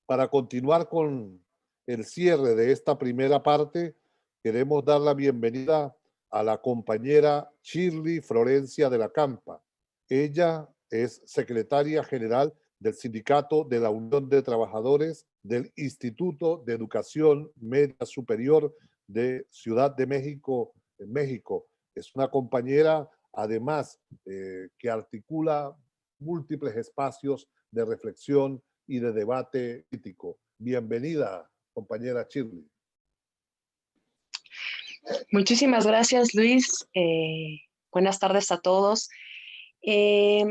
Para continuar con el cierre de esta primera parte, queremos dar la bienvenida a la compañera Shirley Florencia de la Campa. Ella es secretaria general del Sindicato de la Unión de Trabajadores del Instituto de Educación Media Superior de Ciudad de México, en México. Es una compañera, además, que articula múltiples espacios de reflexión y de debate crítico. Bienvenida, compañera Shirley. Muchísimas gracias, Luis. Buenas tardes a todos. Eh,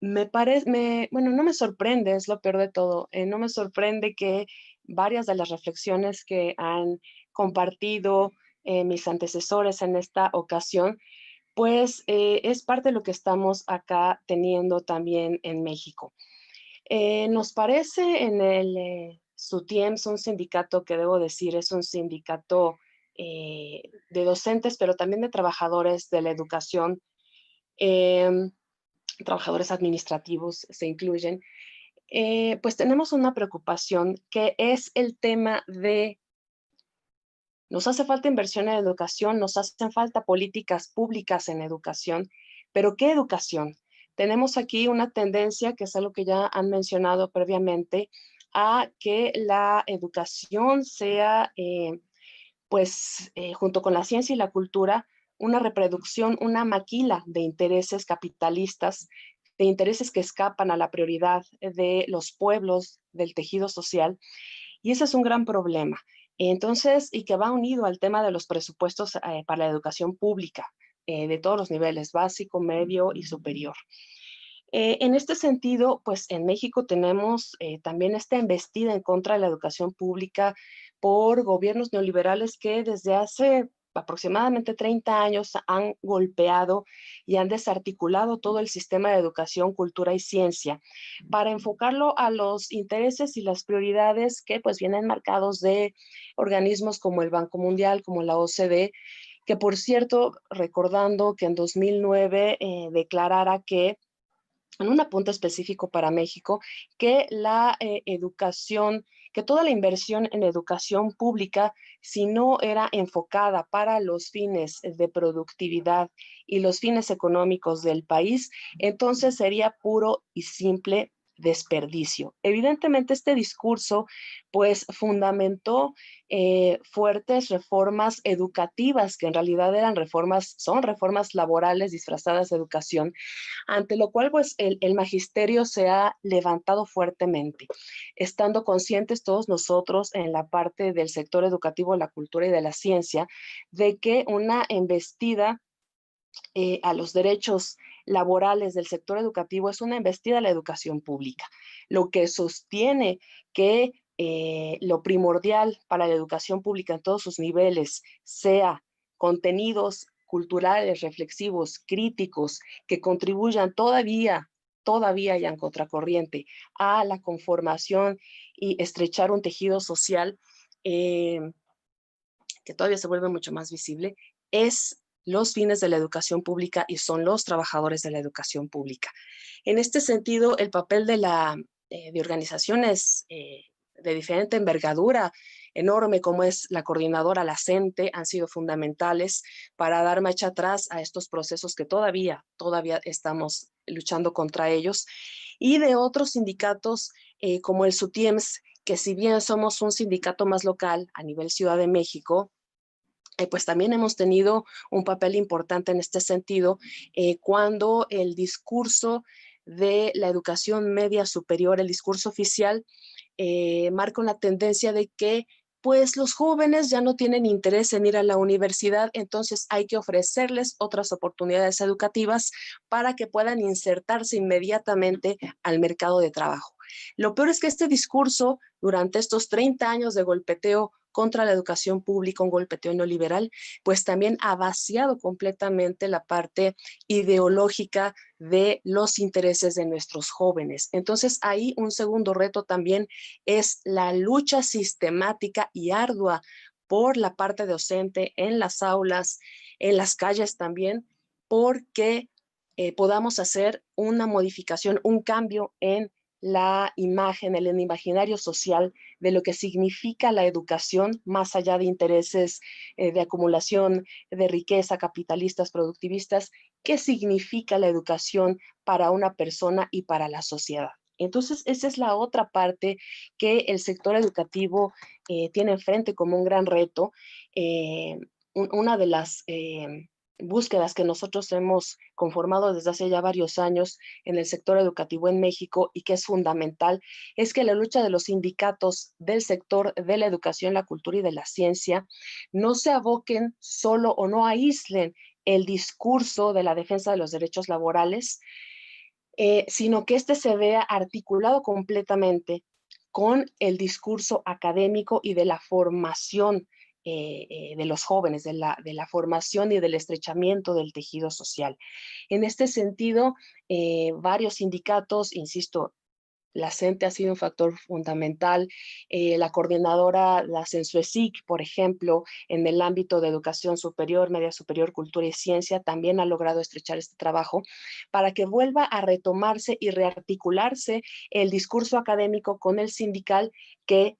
bueno, no me sorprende, es lo peor de todo. No me sorprende que varias de las reflexiones que han compartido mis antecesores en esta ocasión, pues es parte de lo que estamos acá teniendo también en México. Nos parece en el SUTIEMS, un sindicato que debo decir es un sindicato de docentes, pero también de trabajadores de la educación, em, trabajadores administrativos se incluyen, pues tenemos una preocupación que es el tema de, nos hace falta inversión en educación, nos hacen falta políticas públicas en educación, pero ¿qué educación? Tenemos aquí una tendencia, que es algo que ya han mencionado previamente, a que la educación sea, junto con la ciencia y la cultura, una reproducción, una maquila de intereses capitalistas, de intereses que escapan a la prioridad de los pueblos, del tejido social, y ese es un gran problema. Entonces, y que va unido al tema de los presupuestos para la educación pública, de todos los niveles, básico, medio y superior. En este sentido, pues en México tenemos también esta embestida en contra de la educación pública por gobiernos neoliberales que desde hace aproximadamente 30 años han golpeado y han desarticulado todo el sistema de educación, cultura y ciencia para enfocarlo a los intereses y las prioridades que pues vienen marcados de organismos como el Banco Mundial, como la OCDE, que por cierto, recordando que en 2009 declarara que en un punto específico para México, que la educación, que toda la inversión en educación pública, si no era enfocada para los fines de productividad y los fines económicos del país, entonces sería puro y simple desperdicio. Evidentemente este discurso pues fundamentó fuertes reformas educativas que en realidad eran reformas, son reformas laborales disfrazadas de educación, ante lo cual pues el magisterio se ha levantado fuertemente, estando conscientes todos nosotros en la parte del sector educativo, la cultura y de la ciencia, de que una embestida a los derechos laborales del sector educativo es una embestida a la educación pública, lo que sostiene que lo primordial para la educación pública en todos sus niveles sea contenidos culturales, reflexivos, críticos, que contribuyan todavía y en contracorriente a la conformación y estrechar un tejido social eh, que todavía se vuelve mucho más visible, es los fines de la educación pública y son los trabajadores de la educación pública. En este sentido, el papel de organizaciones de diferente envergadura, enorme como es la coordinadora, la CENTE, han sido fundamentales para dar marcha atrás a estos procesos que todavía estamos luchando contra ellos, y de otros sindicatos como el SUTIEMS, que si bien somos un sindicato más local a nivel Ciudad de México, pues también hemos tenido un papel importante en este sentido cuando el discurso de la educación media superior, el discurso oficial, marca una tendencia de que pues los jóvenes ya no tienen interés en ir a la universidad, entonces hay que ofrecerles otras oportunidades educativas para que puedan insertarse inmediatamente al mercado de trabajo. Lo peor es que este discurso, durante estos 30 años de golpeteo contra la educación pública, un golpeteo neoliberal, pues también ha vaciado completamente la parte ideológica de los intereses de nuestros jóvenes. Entonces, ahí un segundo reto también es la lucha sistemática y ardua por la parte docente en las aulas, en las calles también, porque podamos hacer una modificación, un cambio en la imagen, el imaginario social de lo que significa la educación, más allá de intereses de acumulación de riqueza, capitalistas, productivistas, qué significa la educación para una persona y para la sociedad. Entonces, esa es la otra parte que el sector educativo tiene enfrente como un gran reto. Una de las búsquedas que nosotros hemos conformado desde hace ya varios años en el sector educativo en México y que es fundamental, es que la lucha de los sindicatos del sector de la educación, la cultura y de la ciencia no se aboquen solo o no aíslen el discurso de la defensa de los derechos laborales, sino que este se vea articulado completamente con el discurso académico y de la formación de los jóvenes, de la formación y del estrechamiento del tejido social. En este sentido, varios sindicatos, insisto, la CENTE ha sido un factor fundamental. La coordinadora, la CENSUESIC, por ejemplo, en el ámbito de educación superior, media superior, cultura y ciencia, también ha logrado estrechar este trabajo para que vuelva a retomarse y rearticularse el discurso académico con el sindical que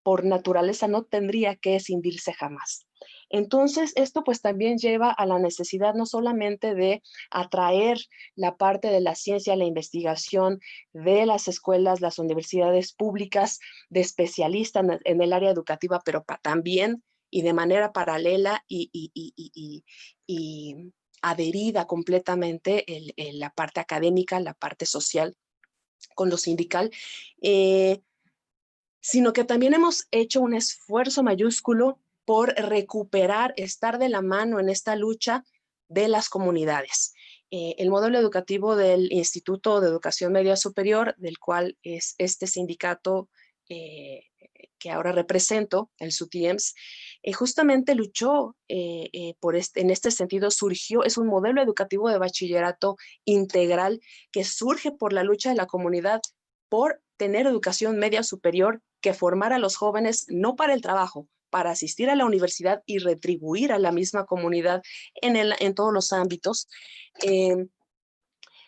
por naturaleza no tendría que escindirse jamás. Entonces, esto pues también lleva a la necesidad no solamente de atraer la parte de la ciencia, la investigación de las escuelas, las universidades públicas, de especialistas en el área educativa, pero también y de manera paralela y adherida completamente la parte académica, la parte social con lo sindical, sino que también hemos hecho un esfuerzo mayúsculo por recuperar, estar de la mano en esta lucha de las comunidades. El modelo educativo del Instituto de Educación Media Superior, del cual es este sindicato que ahora represento, el SUTIEMS, justamente luchó en este sentido, surgió, es un modelo educativo de bachillerato integral que surge por la lucha de la comunidad por tener educación media superior que formara a los jóvenes no para el trabajo, para asistir a la universidad y retribuir a la misma comunidad en todos los ámbitos.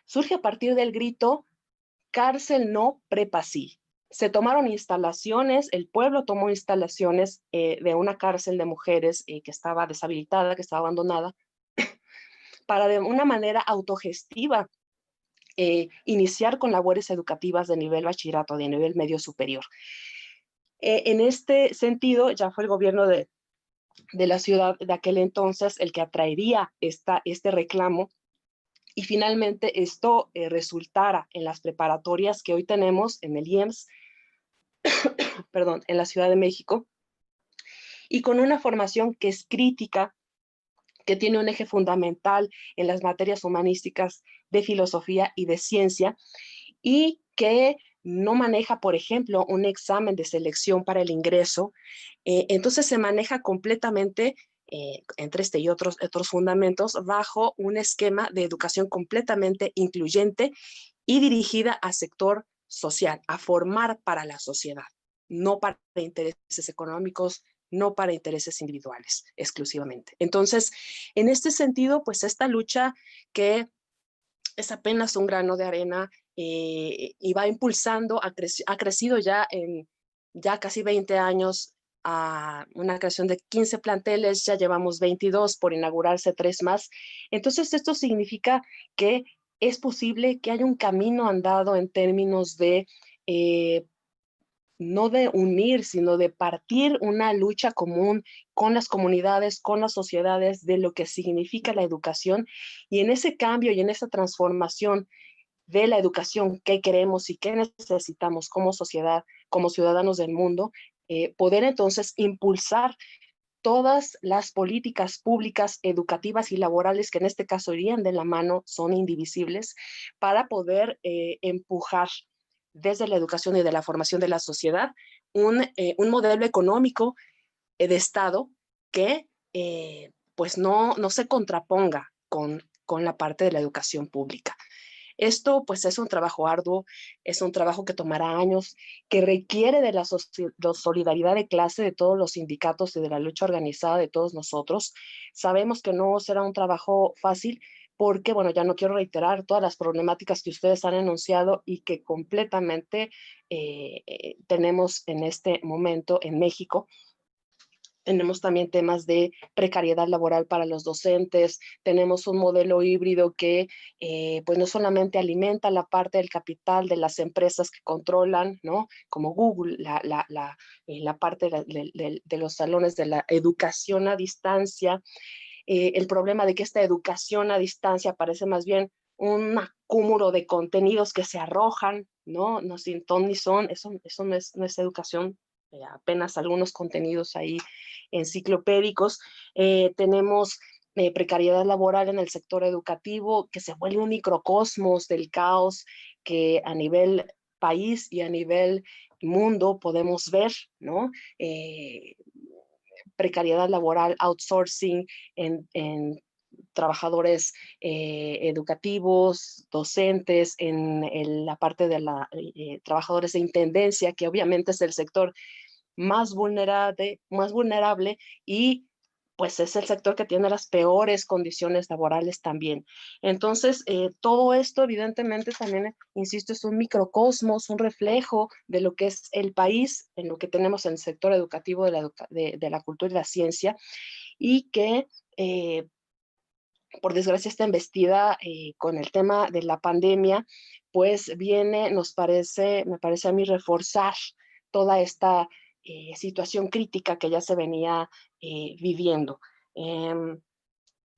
Surge a partir del grito, cárcel no, prepa sí. Se tomaron instalaciones, el pueblo tomó instalaciones de una cárcel de mujeres que estaba deshabilitada, que estaba abandonada, para de una manera autogestiva iniciar con labores educativas de nivel bachillerato, de nivel medio superior. En este sentido, ya fue el gobierno de la ciudad de aquel entonces el que atraería este reclamo y finalmente esto resultara en las preparatorias que hoy tenemos en el IEMS, perdón, en la Ciudad de México, y con una formación que es crítica, que tiene un eje fundamental en las materias humanísticas de filosofía y de ciencia, y que no maneja, por ejemplo, un examen de selección para el ingreso. Entonces se maneja completamente, entre este y otros fundamentos, bajo un esquema de educación completamente incluyente y dirigida al sector social, a formar para la sociedad, no para intereses económicos, no para intereses individuales exclusivamente. Entonces, en este sentido, pues esta lucha que es apenas un grano de arena y va impulsando, ha crecido ya en ya casi 20 años a una creación de 15 planteles, ya llevamos 22 por inaugurarse 3 más. Entonces esto significa que es posible que haya un camino andado en términos de no de unir, sino de partir una lucha común con las comunidades, con las sociedades, de lo que significa la educación. Y en ese cambio y en esa transformación de la educación que queremos y que necesitamos como sociedad, como ciudadanos del mundo, poder entonces impulsar todas las políticas públicas, educativas y laborales que en este caso irían de la mano, son indivisibles, para poder empujar desde la educación y de la formación de la sociedad un modelo económico de Estado que pues no se contraponga con la parte de la educación pública. Esto pues es un trabajo arduo, es un trabajo que tomará años, que requiere de la solidaridad de clase de todos los sindicatos y de la lucha organizada de todos nosotros. Sabemos que no será un trabajo fácil, porque, bueno, ya no quiero reiterar todas las problemáticas que ustedes han enunciado y que completamente tenemos en este momento en México. Tenemos también temas de precariedad laboral para los docentes, tenemos un modelo híbrido que pues no solamente alimenta la parte del capital de las empresas que controlan, ¿no? Como Google, la parte de los salones de la educación a distancia, el problema de que esta educación a distancia parece más bien un acúmulo de contenidos que se arrojan, ¿no? No sin ton ni son, eso no es educación, apenas algunos contenidos ahí enciclopédicos. Tenemos precariedad laboral en el sector educativo, que se vuelve un microcosmos del caos que a nivel país y a nivel mundo podemos ver, ¿no? Precariedad laboral, outsourcing en trabajadores educativos, docentes, la parte de trabajadores de intendencia, que obviamente es el sector más vulnerable y pues es el sector que tiene las peores condiciones laborales también. Entonces, todo esto evidentemente también, insisto, es un microcosmos, un reflejo de lo que es el país, en lo que tenemos en el sector educativo de la cultura y la ciencia, y que por desgracia esta embestida con el tema de la pandemia, pues viene, me parece a mí, reforzar toda esta situación crítica que ya se venía viviendo. Em,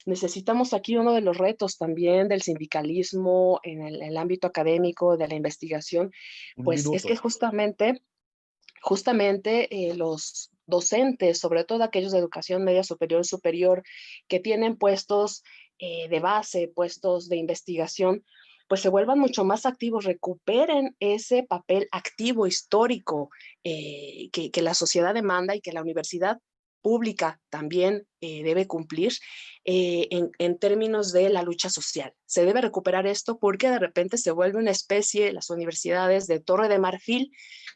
Necesitamos aquí uno de los retos también del sindicalismo en el ámbito académico, de la investigación, Un pues es que minuto. justamente los docentes, sobre todo aquellos de educación media superior y superior, que tienen puestos de base, puestos de investigación, pues se vuelvan mucho más activos, recuperen ese papel activo histórico que la sociedad demanda y que la universidad pública también debe cumplir en términos de la lucha social. Se debe recuperar esto porque de repente se vuelve una especie, las universidades de Torre de Marfil,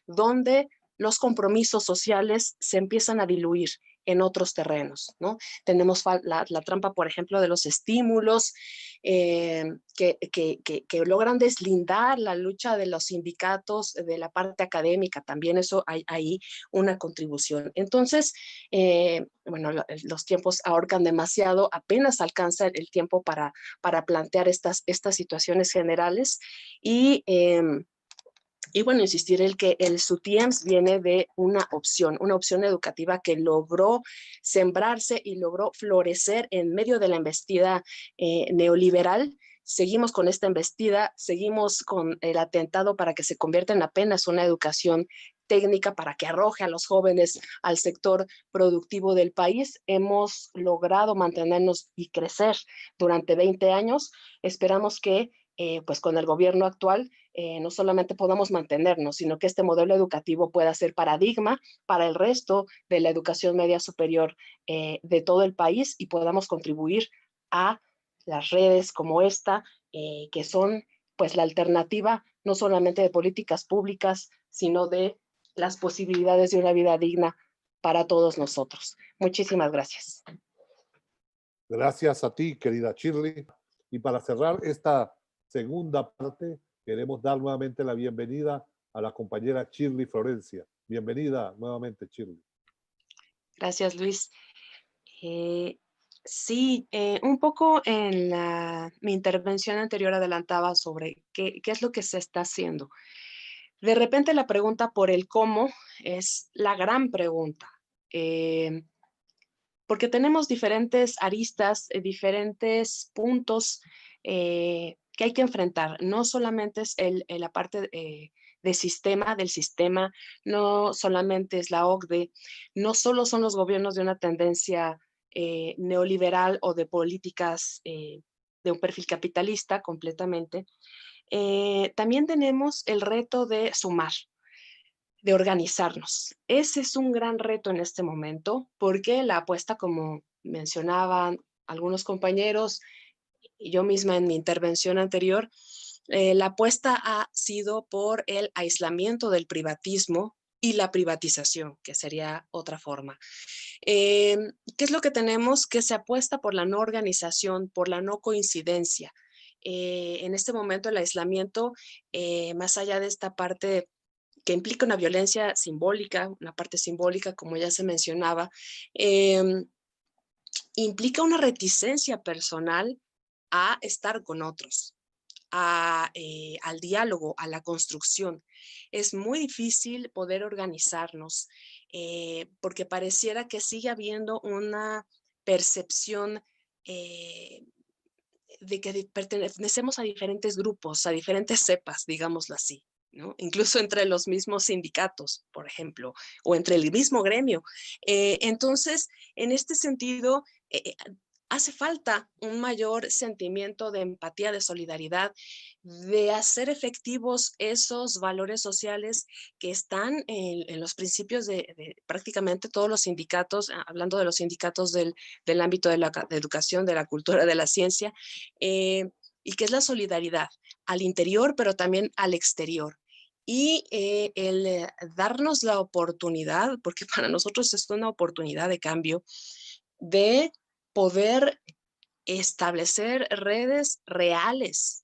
donde los compromisos sociales se empiezan a diluir en otros terrenos, ¿no? Tenemos la trampa, por ejemplo, de los estímulos que logran deslindar la lucha de los sindicatos de la parte académica. También eso hay ahí una contribución. Entonces, bueno, los tiempos ahorcan demasiado, apenas alcanza el tiempo para plantear estas situaciones generales y bueno, insistir en que el SUTIEMS viene de una opción educativa que logró sembrarse y logró florecer en medio de la embestida neoliberal. Seguimos con esta embestida, seguimos con el atentado para que se convierta en apenas una educación técnica para que arroje a los jóvenes al sector productivo del país. Hemos logrado mantenernos y crecer durante 20 años. Esperamos que pues con el gobierno actual no solamente podamos mantenernos, sino que este modelo educativo pueda ser paradigma para el resto de la educación media superior de todo el país y podamos contribuir a las redes como esta, que son pues la alternativa no solamente de políticas públicas, sino de las posibilidades de una vida digna para todos nosotros. Muchísimas gracias. Gracias a ti, querida Shirley. Y para cerrar esta segunda parte, queremos dar nuevamente la bienvenida a la compañera Shirley Florencia. Bienvenida nuevamente, Shirley. Gracias, Luis. Sí, un poco en mi intervención anterior adelantaba sobre qué es lo que se está haciendo. De repente la pregunta por el cómo es la gran pregunta, porque tenemos diferentes aristas, diferentes puntos que hay que enfrentar. No solamente es la parte del sistema, no solamente es la OCDE, no solo son los gobiernos de una tendencia neoliberal o de políticas de un perfil capitalista completamente. También tenemos el reto de sumar, de organizarnos. Ese es un gran reto en este momento porque la apuesta, como mencionaban algunos compañeros y yo misma en mi intervención anterior, la apuesta ha sido por el aislamiento del privatismo, y la privatización, que sería otra forma. ¿Qué es lo que tenemos? Que se apuesta por la no organización, por la no coincidencia. En este momento el aislamiento, más allá de esta parte que implica una violencia simbólica, una parte simbólica, como ya se mencionaba, implica una reticencia personal a estar con otros, al diálogo, a la construcción. Es muy difícil poder organizarnos porque pareciera que sigue habiendo una percepción de que pertenecemos a diferentes grupos, a diferentes cepas, digámoslo así, ¿no? Incluso entre los mismos sindicatos, por ejemplo, o entre el mismo gremio. Entonces, en este sentido, hace falta un mayor sentimiento de empatía, de solidaridad, de hacer efectivos esos valores sociales que están en los principios de prácticamente todos los sindicatos, hablando de los sindicatos del ámbito de la de educación, de la cultura, de la ciencia, y que es la solidaridad al interior, pero también al exterior. Y el darnos la oportunidad, porque para nosotros es una oportunidad de cambio, de poder establecer redes reales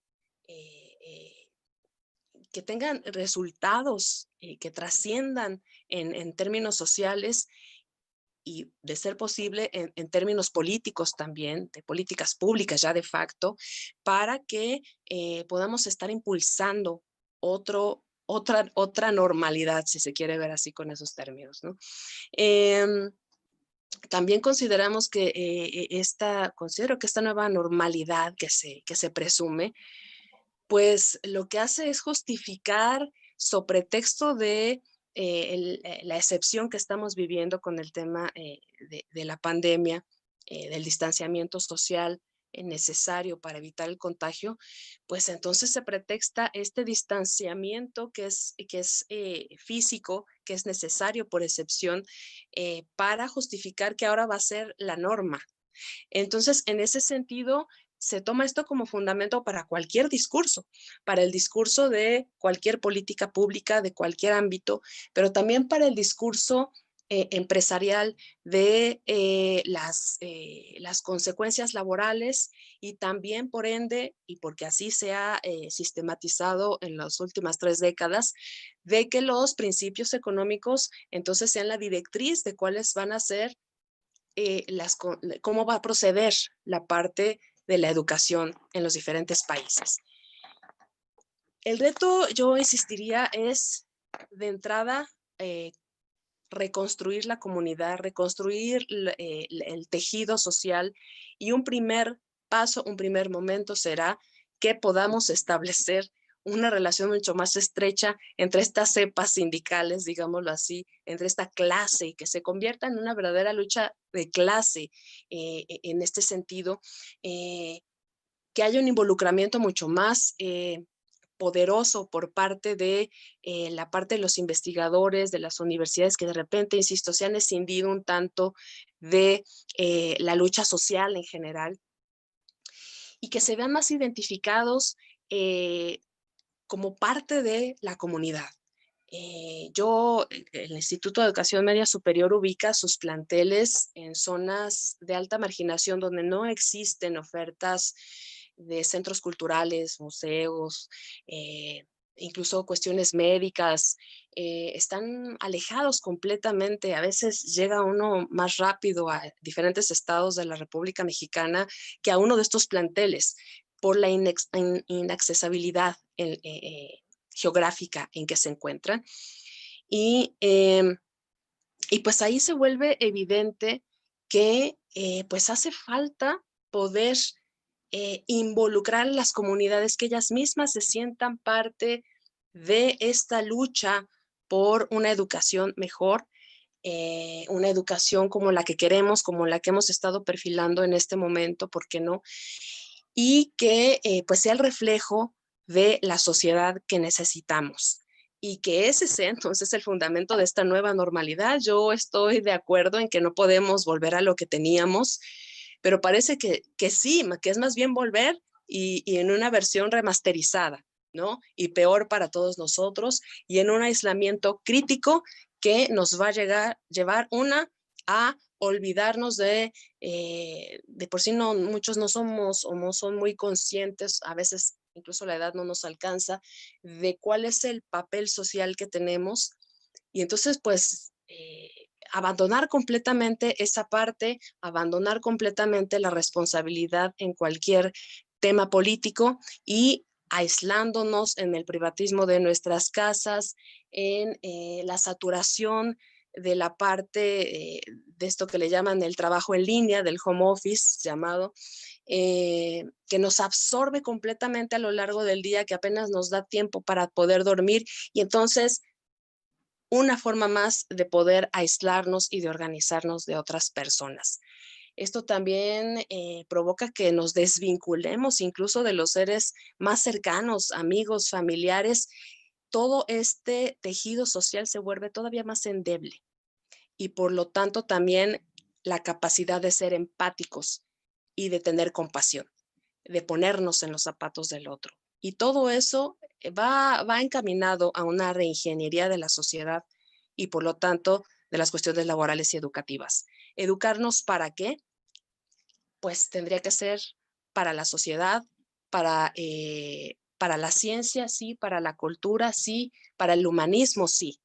que tengan resultados, que trasciendan en términos sociales y, de ser posible, en términos políticos también, de políticas públicas ya de facto, para que podamos estar impulsando otra normalidad, si se quiere ver así con esos términos, ¿no? También consideramos que considero que esta nueva normalidad que se presume, pues lo que hace es justificar, sobre pretexto de la excepción que estamos viviendo con el tema de la pandemia, del distanciamiento social necesario para evitar el contagio, pues entonces se pretexta este distanciamiento que es físico, que es necesario por excepción, para justificar que ahora va a ser la norma. Entonces, en ese sentido, se toma esto como fundamento para cualquier discurso, para el discurso de cualquier política pública, de cualquier ámbito, pero también para el discurso empresarial de las consecuencias laborales y también, por ende, y porque así se ha sistematizado en las últimas 3 décadas, de que los principios económicos entonces sean la directriz de cuáles van a ser cómo va a proceder la parte de la educación en los diferentes países. El reto, yo insistiría, es de entrada reconstruir la comunidad, reconstruir el tejido social, y un primer paso, un primer momento será que podamos establecer una relación mucho más estrecha entre estas cepas sindicales, digámoslo así, entre esta clase, y que se convierta en una verdadera lucha de clase en este sentido, que haya un involucramiento mucho más poderoso por parte de la parte de los investigadores, de las universidades, que de repente, insisto, se han escindido un tanto de la lucha social en general, y que se vean más identificados como parte de la comunidad. El Instituto de Educación Media Superior ubica sus planteles en zonas de alta marginación donde no existen ofertas de centros culturales, museos, incluso cuestiones médicas, están alejados completamente. A veces llega uno más rápido a diferentes estados de la República Mexicana que a uno de estos planteles por la inaccesibilidad geográfica en que se encuentran. Y pues ahí se vuelve evidente que pues hace falta poder involucrar a las comunidades, que ellas mismas se sientan parte de esta lucha por una educación mejor, una educación como la que queremos, como la que hemos estado perfilando en este momento, ¿por qué no? Y que pues sea el reflejo de la sociedad que necesitamos, y que ese sea entonces el fundamento de esta nueva normalidad. Yo estoy de acuerdo en que no podemos volver a lo que teníamos, pero parece que sí, que es más bien volver y en una versión remasterizada, ¿no? Y peor para todos nosotros, y en un aislamiento crítico que nos va a llevar a olvidarnos de por sí no, muchos no somos o no son muy conscientes, a veces incluso la edad no nos alcanza, de cuál es el papel social que tenemos. Y entonces, pues, abandonar completamente esa parte, abandonar completamente la responsabilidad en cualquier tema político y aislándonos en el privatismo de nuestras casas, en la saturación de la parte de esto que le llaman el trabajo en línea, del home office llamado, que nos absorbe completamente a lo largo del día, que apenas nos da tiempo para poder dormir y entonces una forma más de poder aislarnos y de organizarnos de otras personas. Esto también provoca que nos desvinculemos incluso de los seres más cercanos, amigos, familiares. Todo este tejido social se vuelve todavía más endeble y por lo tanto también la capacidad de ser empáticos y de tener compasión, de ponernos en los zapatos del otro. Y todo eso va encaminado a una reingeniería de la sociedad y por lo tanto de las cuestiones laborales y educativas. ¿Educarnos para qué? Pues tendría que ser para la sociedad, para la ciencia, sí, para la cultura, sí, para el humanismo, sí,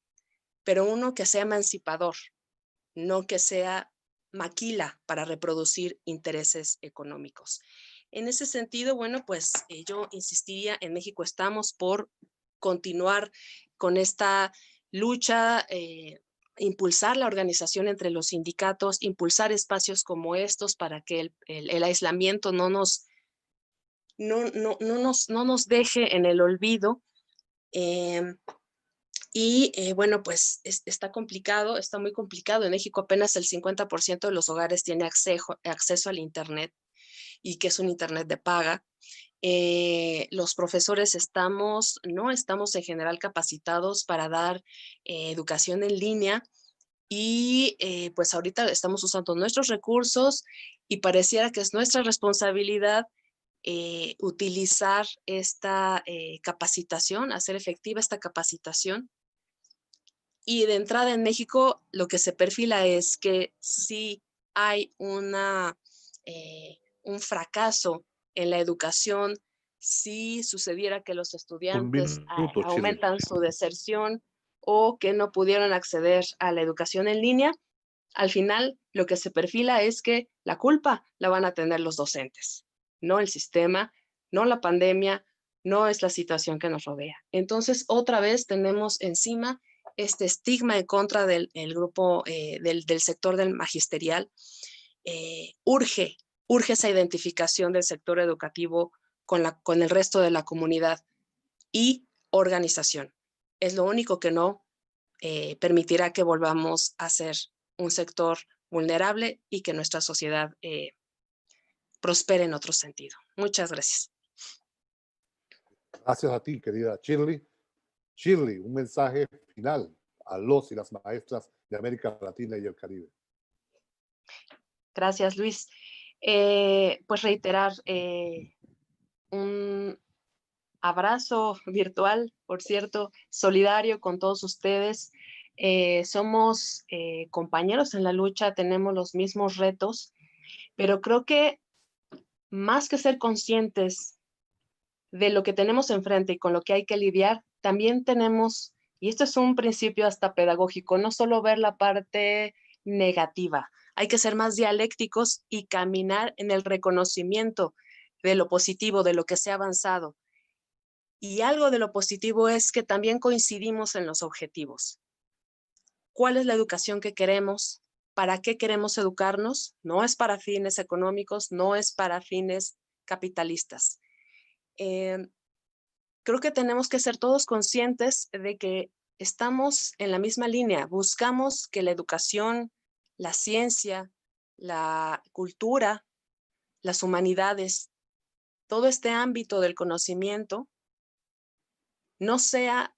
pero uno que sea emancipador, no que sea maquila para reproducir intereses económicos. En ese sentido, bueno, pues yo insistiría, en México estamos por continuar con esta lucha, impulsar la organización entre los sindicatos, impulsar espacios como estos para que el aislamiento no nos deje en el olvido. Bueno, pues está complicado, está muy complicado. En México apenas el 50% de los hogares tiene acceso al Internet y que es un Internet de paga. Los profesores no estamos en general capacitados para dar educación en línea y pues ahorita estamos usando nuestros recursos y pareciera que es nuestra responsabilidad utilizar esta capacitación, hacer efectiva esta capacitación. Y de entrada en México lo que se perfila es que si hay un fracaso en la educación, si sucediera que los Un estudiantes minuto, Shirley. aumentan su deserción o que no pudieron acceder a la educación en línea, al final lo que se perfila es que la culpa la van a tener los docentes, no el sistema, no la pandemia, no es la situación que nos rodea. Entonces, otra vez tenemos encima este estigma en contra del grupo, del sector del magisterial. Urge esa identificación del sector educativo con el resto de la comunidad y organización. Es lo único que no permitirá que volvamos a ser un sector vulnerable y que nuestra sociedad prospere en otro sentido. Muchas gracias. Gracias a ti, querida Shirley. Shirley, un mensaje final a los y las maestras de América Latina y el Caribe. Gracias, Luis. Pues reiterar un abrazo virtual, por cierto, solidario con todos ustedes. Somos compañeros en la lucha, tenemos los mismos retos, pero creo que más que ser conscientes de lo que tenemos enfrente y con lo que hay que lidiar, también tenemos, y esto es un principio hasta pedagógico, no solo ver la parte negativa, hay que ser más dialécticos y caminar en el reconocimiento de lo positivo, de lo que se ha avanzado. Y algo de lo positivo es que también coincidimos en los objetivos. ¿Cuál es la educación que queremos? ¿Para qué queremos educarnos? No es para fines económicos, no es para fines capitalistas. Creo que tenemos que ser todos conscientes de que estamos en la misma línea. Buscamos que la educación, la ciencia, la cultura, las humanidades, todo este ámbito del conocimiento no sea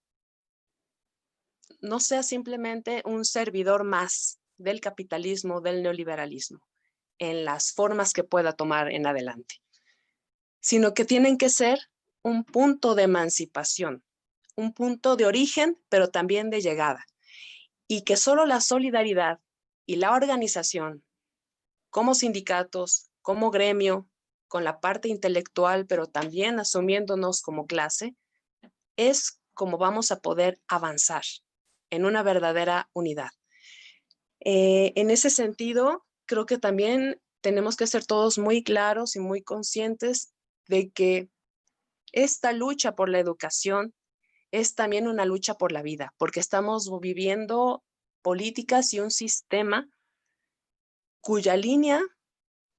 simplemente un servidor más del capitalismo, del neoliberalismo, en las formas que pueda tomar en adelante, sino que tienen que ser un punto de emancipación, un punto de origen, pero también de llegada. y que solo la solidaridad y la organización, como sindicatos, como gremio, con la parte intelectual, pero también asumiéndonos como clase, es como vamos a poder avanzar en una verdadera unidad. En ese sentido, creo que también tenemos que ser todos muy claros y muy conscientes de que esta lucha por la educación es también una lucha por la vida, porque estamos viviendo políticas y un sistema cuya línea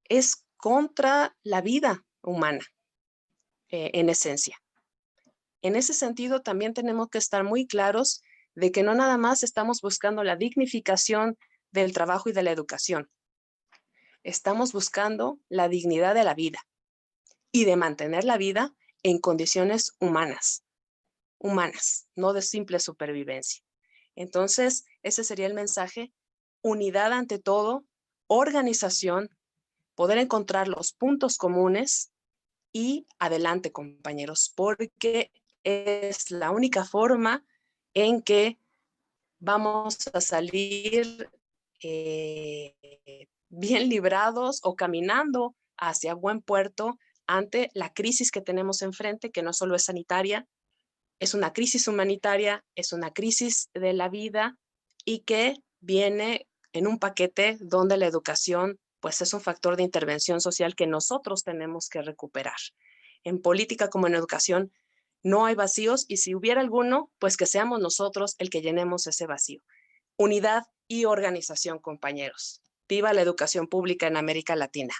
es contra la vida humana, en esencia. En ese sentido, también tenemos que estar muy claros de que no nada más estamos buscando la dignificación del trabajo y de la educación. Estamos buscando la dignidad de la vida y de mantener la vida en condiciones humanas, no de simple supervivencia. Entonces, ese sería el mensaje: unidad ante todo, organización, poder encontrar los puntos comunes y adelante, compañeros, porque es la única forma en que vamos a salir bien librados o caminando hacia buen puerto ante la crisis que tenemos enfrente, que no solo es sanitaria, es una crisis humanitaria, es una crisis de la vida y que viene en un paquete donde la educación pues es un factor de intervención social que nosotros tenemos que recuperar. En política como en educación no hay vacíos y si hubiera alguno, pues que seamos nosotros el que llenemos ese vacío. Unidad y organización, compañeros. Viva la educación pública en América Latina.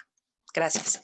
Gracias.